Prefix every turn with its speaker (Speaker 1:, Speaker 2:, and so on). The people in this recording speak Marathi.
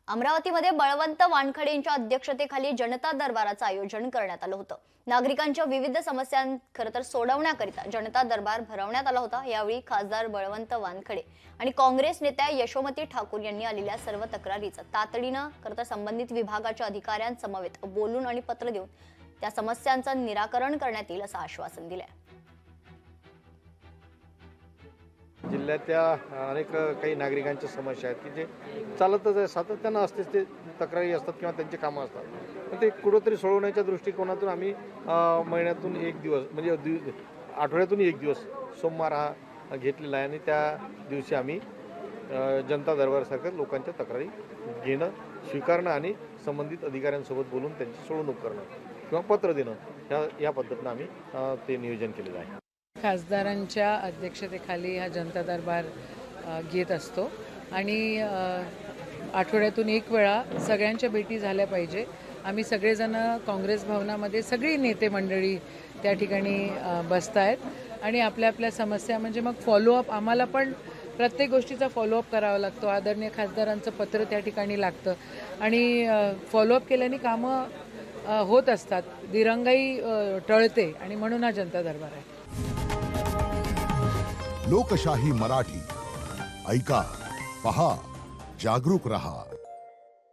Speaker 1: अमरावतीमध्ये बळवंत वानखडे यांच्या अध्यक्षतेखाली जनता दरबाराचं आयोजन करण्यात आलं होतं। नागरिकांच्या विविध समस्या खरं तर सोडवण्याकरिता जनता दरबार भरवण्यात आला होता। यावेळी खासदार बळवंत वानखडे आणि काँग्रेस नेत्या यशोमती ठाकूर यांनी आलेल्या सर्व तक्रारीचं तातडीनं खरं तर संबंधित विभागाच्या अधिकाऱ्यांसमवेत बोलून आणि पत्र देऊन त्या समस्यांचं निराकरण करण्यात येईल असं आश्वासन दिलंय।
Speaker 2: जिल्ह्यातल्या अनेक काही नागरिकांच्या समस्या आहेत की जे चालतच आहे, सातत्यानं असतेच, ते तक्रारी असतात किंवा त्यांची कामं असतात, पण ते कुठंतरी सोडवण्याच्या दृष्टिकोनातून आम्ही महिन्यातून एक दिवस म्हणजे आठवड्यातून एक दिवस सोमवार हा घेतलेला आहे आणि त्या दिवशी आम्ही जनता दरबारासारख्या लोकांच्या तक्रारी घेणं, स्वीकारणं आणि संबंधित अधिकाऱ्यांसोबत बोलून त्यांची सोडवणूक करणं किंवा पत्र देणं या पद्धतीनं आम्ही ते नियोजन केलेलं आहे।
Speaker 3: खासदारांच्या अध्यक्षतेखाली हा जनता दरबार घेत असतो आणि आठवड्यातून एक वेळा सगळ्यांच्या भेटी झाल्या पाहिजे। आम्ही सगळेजण काँग्रेस भवनामध्ये सगळी नेते मंडळी त्या ठिकाणी बसत आहेत आणि आपल्या आपल्या समस्या म्हणजे मग फॉलोअप आम्हाला पण प्रत्येक गोष्टीचा फॉलोअप करावा लागतो। आदरणीय खासदारांचं पत्र त्या ठिकाणी लागतं आणि फॉलोअप केल्याने कामं होत असतात, दिरंगाई टळते आणि म्हणून हा जनता दरबार आहे।
Speaker 4: लोकशाही मराठी ऐका, पहा, जागरूक रहा।